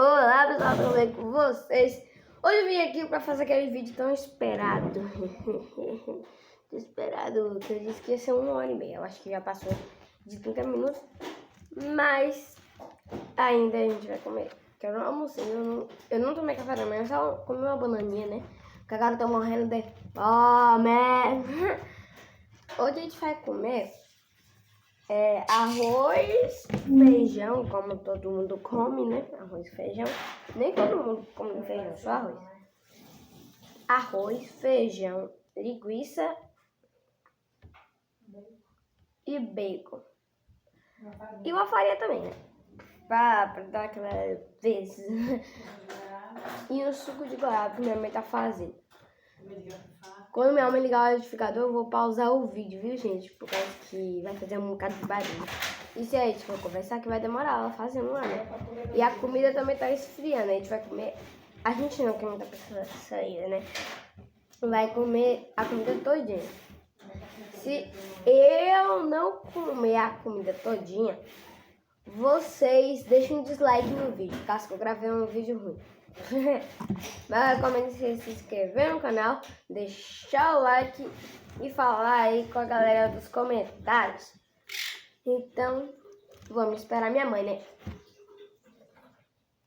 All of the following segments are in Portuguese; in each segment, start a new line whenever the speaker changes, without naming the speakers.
Olá pessoal, tudo bem com vocês? Hoje eu vim aqui pra fazer aquele vídeo tão esperado. Esperado, que eu disse que ia ser 1h30. Eu acho que já passou de 30 minutos. Mas ainda a gente vai comer. Que eu não almocei, eu não tomei café da manhã, só comi uma bananinha, né? Porque agora eu tô morrendo de fome. Hoje a gente vai comer arroz, feijão, como todo mundo come, né? Arroz e feijão. Nem todo mundo come feijão, só arroz. Arroz, feijão, linguiça e bacon. E uma farinha também, né? Pra dar aquela vez. E o suco de goiaba que minha mãe tá fazendo. Quando minha mãe ligar o liquidificador, eu vou pausar o vídeo, viu, gente? Por causa que vai fazer um bocado de barulho. E se a gente for conversar, que vai demorar ela fazendo lá, né? E a comida também tá esfriando. A gente vai comer... A gente não, que muita pessoa saída, né? Vai comer a comida todinha. Se eu não comer a comida todinha, vocês deixem um dislike no vídeo, caso que eu gravei um vídeo ruim. Mas recomendo se inscrever no canal, deixar o like e falar aí com a galera dos comentários. Então, vamos esperar minha mãe, né?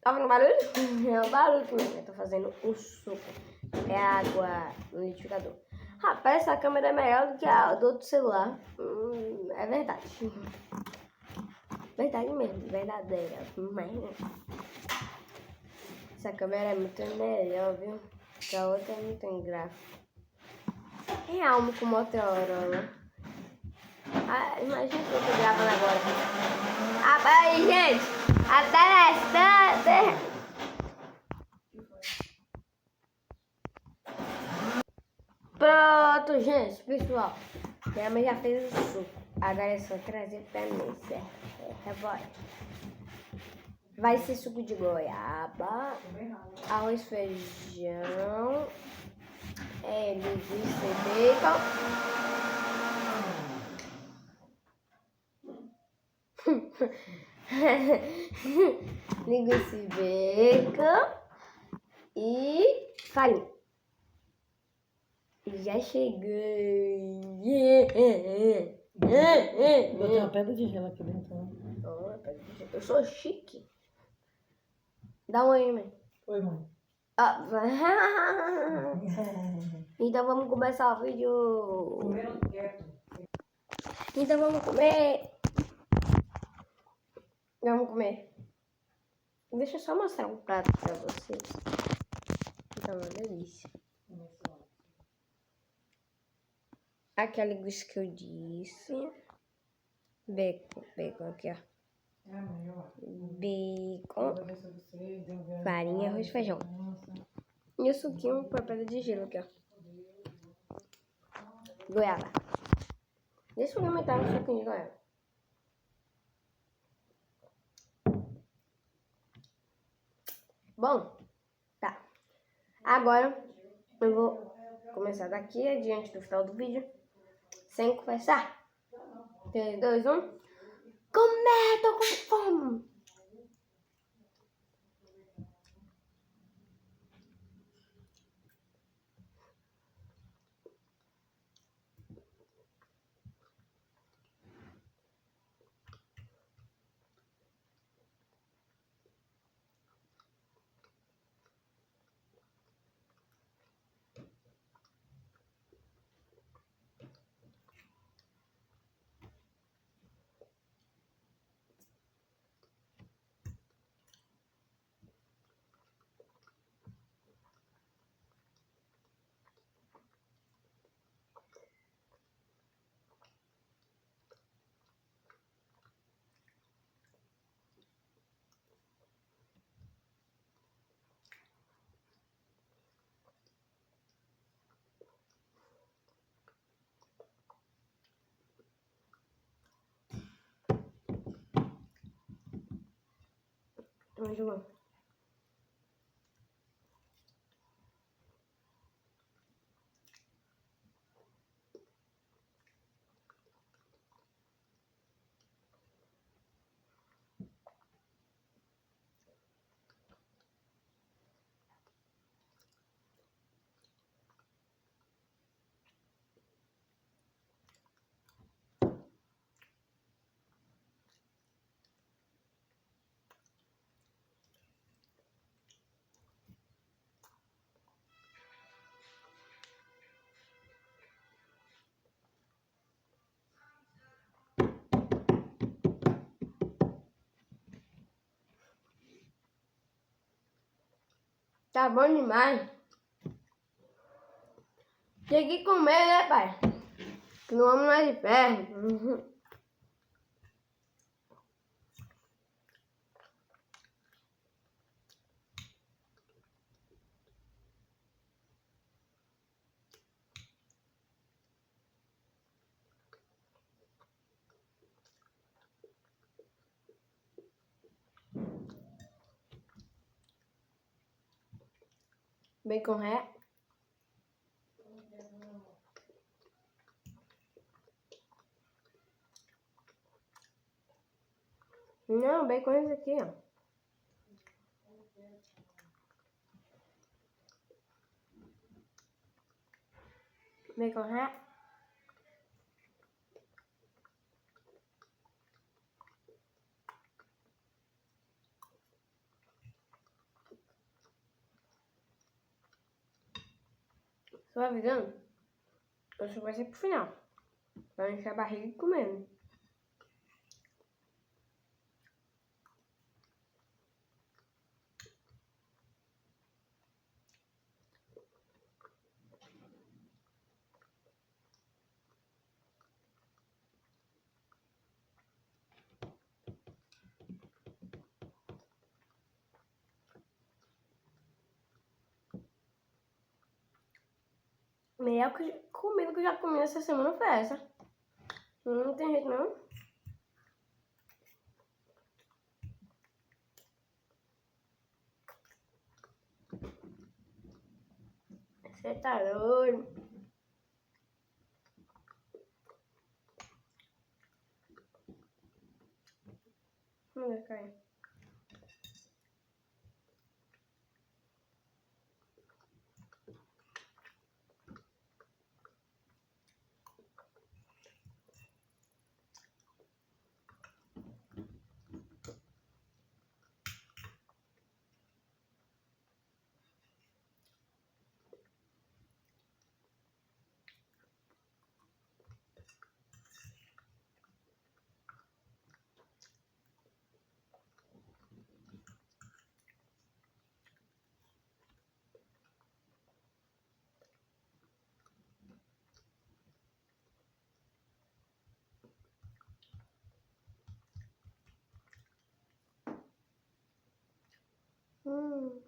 Tá ouvindo barulho? É o barulho que minha mãe tá fazendo o suco. É água no liquidificador. Rapaz, essa câmera é melhor do que a do outro celular. É verdade. Verdade mesmo, verdadeira. Mas essa câmera é muito melhor, viu? Que a outra não tem gráfico. Real com Motorola. Imagina que eu tô gravando agora. Aí, gente, até bastante. Pronto, gente, pessoal. Minha mãe já fez o suco. Agora é só trazer pra mim, certo? Bora. Vai ser suco de goiaba, arroz, feijão, linguiça e bacon. Linguiça e bacon e farinha. Já cheguei.
Botei uma pedra de gelo aqui dentro.
Eu sou chique. Dá um oi, mãe.
Oi, mãe.
Então vamos começar o vídeo.
Comendo quieto.
Então vamos comer. Vamos comer. Deixa eu só mostrar um prato pra vocês. Tá uma delícia. Aqui a linguiça que eu disse. Bacon aqui, ó. Bacon, farinha, arroz e feijão. E o suquinho com a pedra de gelo aqui, ó. Goiaba. Deixa eu aumentar o suquinho de goiaba. Bom, tá. Agora eu vou começar daqui adiante do final do vídeo. Sem conversar. 3, 2, 1. Comer, tô com fome. Vamos jogar. Tá bom demais. Tem que comer, né, pai? Que não vamos mais de ferro. Bacon ré. Não, bacon é esse aqui, ó. Bacon ré. Só avisando, isso vai ser pro final. Pra encher a barriga e comendo. Melhor comida que eu já comi essa semana foi essa. Não tem jeito não. Você tá doido. Vamos ver, cara. Hum.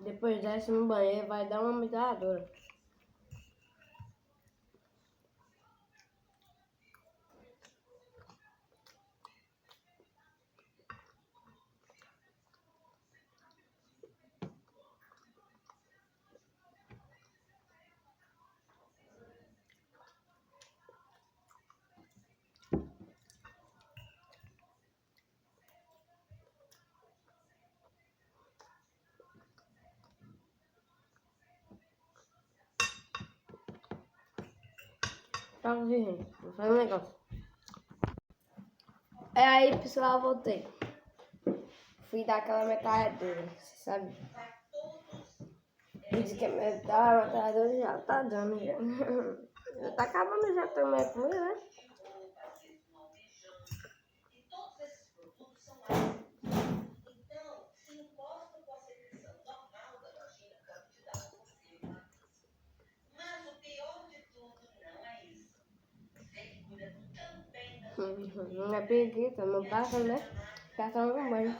Depois desce no banheiro, vai dar uma miseradora. calma aí, gente. Vou fazer um negócio. Aí, pessoal, voltei. Fui dar aquela metralhadora, você sabe? Disse que a metralhadora já tá dando já. Já tá acabando já também a comida, né? Não é preguiça, não passa, né? Passa no banho.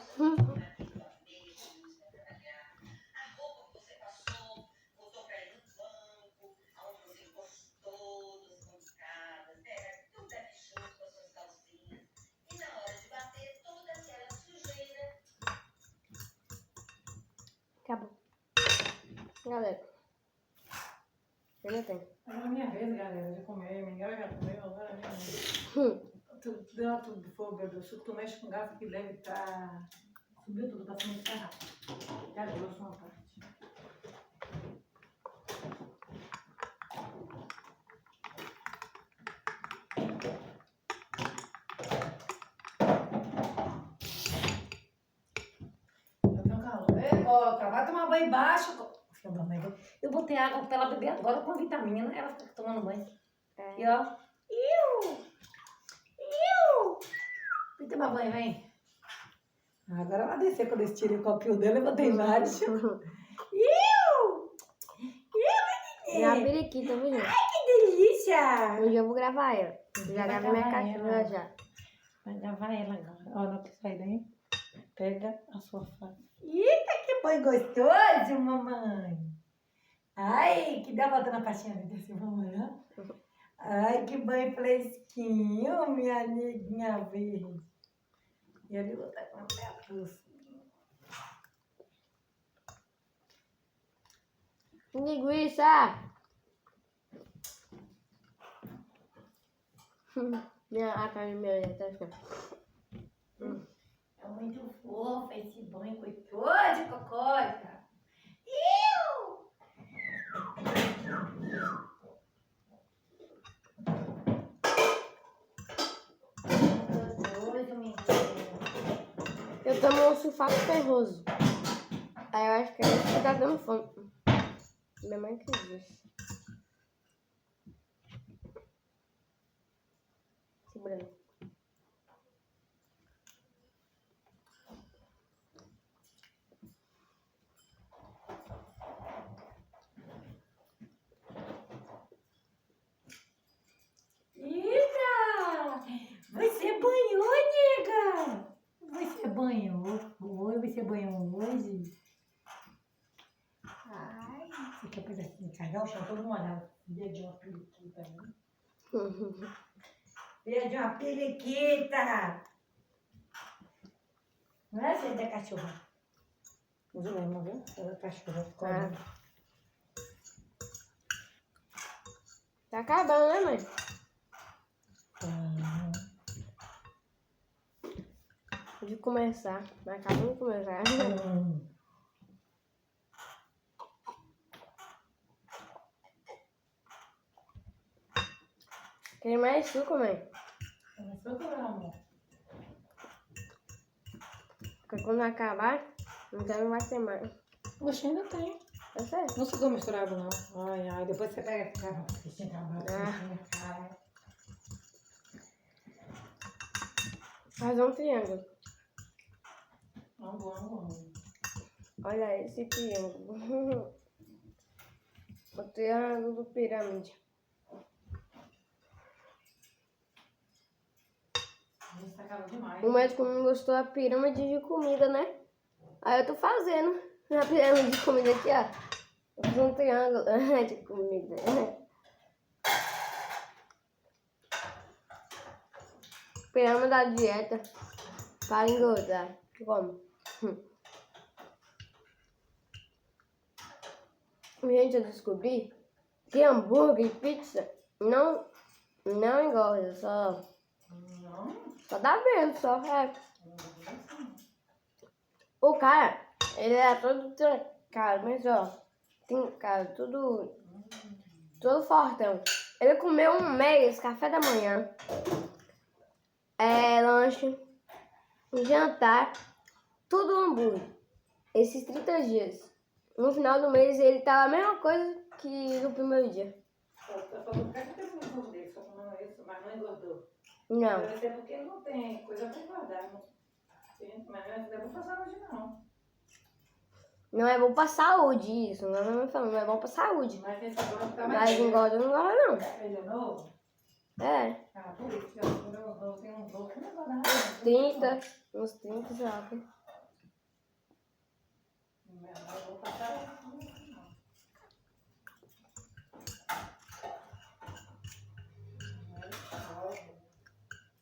Acabou. Galera. Ainda tem.
Agora é minha vez, galera, de comer. Miguel já comeu, agora é minha vez. Tu deu tudo de fogo, Bedu. Se tu mexe com garfo que deve estar... Subiu tudo pra cima do carro. Já deu só uma parte. Eu tenho calor. Ei, Coca, vai tomar banho embaixo. Filha da mãe, eu botei água pra ela beber agora com vitamina. Ela fica tomando banho. E ó. Vem tomar banho, vem. Agora ela desceu quando eu tirei o copinho dela e botei embaixo.
E a periquita, viu, gente?
Que delícia!
Hoje eu vou gravar ela. Já
Vai
gravei minha
gravar
cachorra
ela.
já.
Vai gravar ela agora. Ó, não quer sair daí? Pega a sua faca. Eita, que banho gostoso, mamãe! Ai, que dá a volta na pastinha desse mamãe, ó. Ai, que banho fresquinho, minha neguinha verde. E ali vou estar com a minha pulsa.
Linguiça! A carne minha tá assim.
É muito fofo esse banho gostoso, Cocóica. Gostoso, menino.
Eu tomo um sulfato ferroso. Aí eu acho que é isso que tá dando fome. Minha mãe que disse. Segurando.
Eita! Você banhou, nega? Você banhou? Você banhou hoje? Ai, você quer pedacinho de carvão? Deixa eu todo molhado. Dia de uma periquita, né? Dia de uma periquita! Não é filha da cachorra? Não lembro, viu? Ela é cachorra.
Tá acabando, né, mãe? De começar. Acabou de começar. Quer mais suco, mãe?
Amor.
Porque quando acabar, então não vai ter mais.
Oxe, ainda tem.
Eu sei.
Não ficou misturado, não. Ai, ai. Depois você pega esse carvão. Deixa eu acabar.
Faz um triângulo.
Vamos.
Olha esse triângulo. O triângulo do pirâmide.
Isso tá calor demais.
O médico não gostou da pirâmide de comida, né? Aí eu tô fazendo na pirâmide de comida aqui, ó. Eu fiz um triângulo de comida. Pirâmide da dieta para engordar. Como? Gente, eu descobri que hambúrguer e pizza não engorda, só dá medo, só é. O cara, ele é todo trancado, mas ó, tem cara todo fortão. Ele comeu um mês, café da manhã, lanche, jantar, tudo hambúrguer. Esses 30 dias. No final do mês ele tá a mesma coisa que no primeiro dia.
Só por causa que eu não dele, só comendo isso, mas não engordou.
Não.
Deve ser porque ele não tem coisa pra engordar. Não. Mas não é bom pra saúde, não.
Não é bom pra saúde isso. Não é bom pra saúde.
Mas tem esse negócio que tá
Mas engorda não engorda não.
Ele é novo?
É.
Ah, por isso. Eu tenho um novo que não engorda nada.
Uns 30, sei lá.
Não é bom pra saúde, não.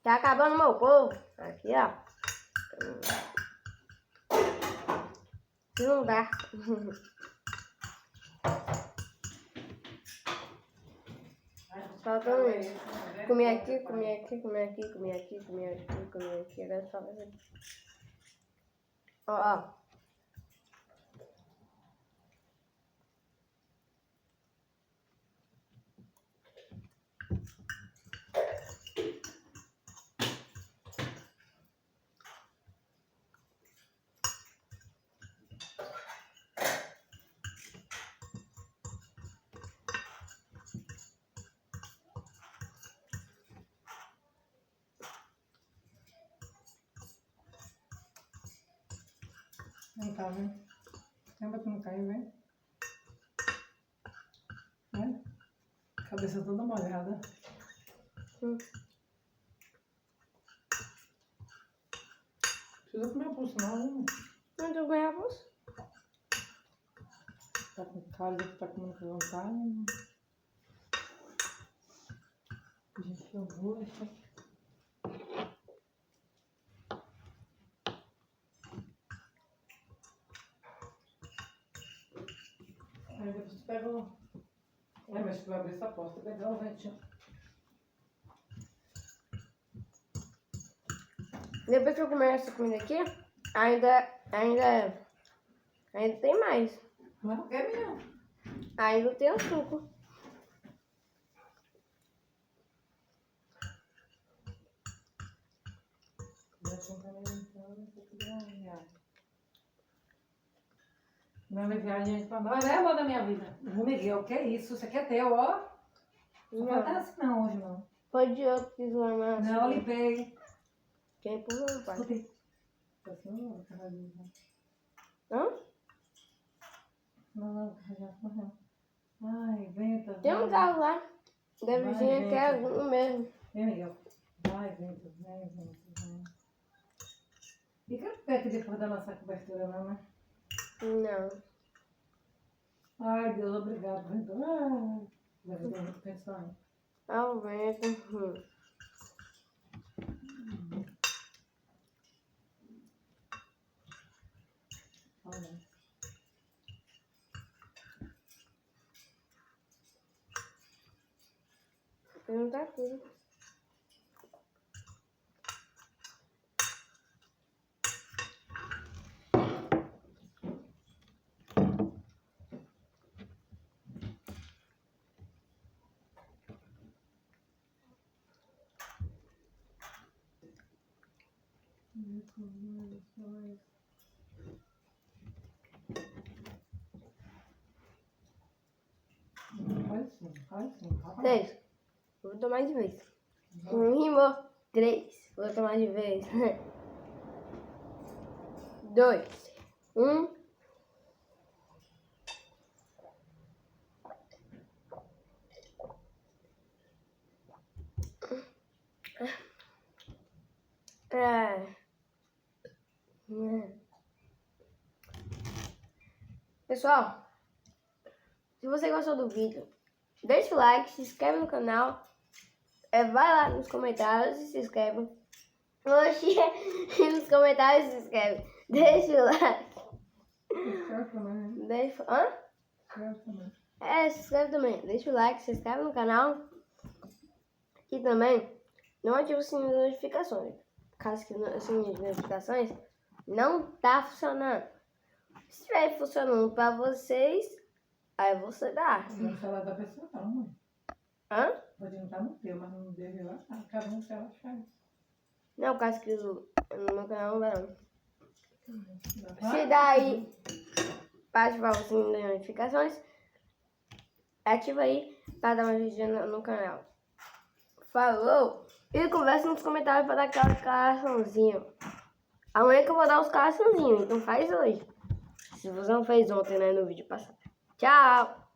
Tá acabando meu povo. Aqui, ó. Não dá. Faltando isso. Comi aqui. Agora só vai aqui. Ó.
Não tá, né? Lembra que não caiu, né? Né? Cabeça toda molhada. Precisa comer pulso, não, né?
Não tô ganhando a bolsa.
Tá com caldo, tá comendo com vontade. Gente, eu vou. Aí depois tu pega o... mas tu vai abrir essa porta, pegar o ventinho.
Depois que eu comer essa comida aqui, ainda tem mais.
Mas não quer mesmo.
Ainda tem o suco.
Não é viagem, a gente fala, olha, é amor da minha vida. O Miguel, que é isso? Isso aqui é teu, ó. Não vai estar assim não, hoje não.
Foi de outro que zoou mais.
Não, limpei.
Quem empurrou, pai?
Escutei. Não,
Hã?
não, já morreu. Ai, venta.
Tem um carro lá. Da vizinha que é o mesmo.
Vem, Miguel. Vai, venta, vem. Fica perto depois da nossa cobertura, não, né?
Não.
Ai, Deus, obrigado, vento. Ai, deve ter muito pensão.
Ao vento.
Olha.
Não tá tudo.
Faz sim.
6. Vou tomar de vez. Rimou. 3. Vou tomar de vez. 2. 1. Pessoal, se você gostou do vídeo, deixa o like, se inscreve no canal, vai lá nos comentários e se inscreve. Oxi, nos comentários se inscreve. Deixa o like. Deixa... Hã? Se inscreve também. Deixa o like, se inscreve no canal. E também não ativa o sininho de notificações. Caso que o sininho de notificações não tá funcionando. Se estiver funcionando pra vocês, aí você dá.
Não falar da pessoa não, mãe.
Hã?
Pode não estar no teu, mas no dele eu achar. Cada um se ela achar.
Não, caso que no meu canal não vai não.
Vai.
Se daí, para ativar o sininho das notificações, ativa aí para dar uma ajudinha no canal. Falou! E conversa nos comentários para dar aquela coraçãozinho. Amanhã que eu vou dar os coraçãozinhos, então faz hoje. Se você não fez ontem, né, no vídeo passado. Tchau!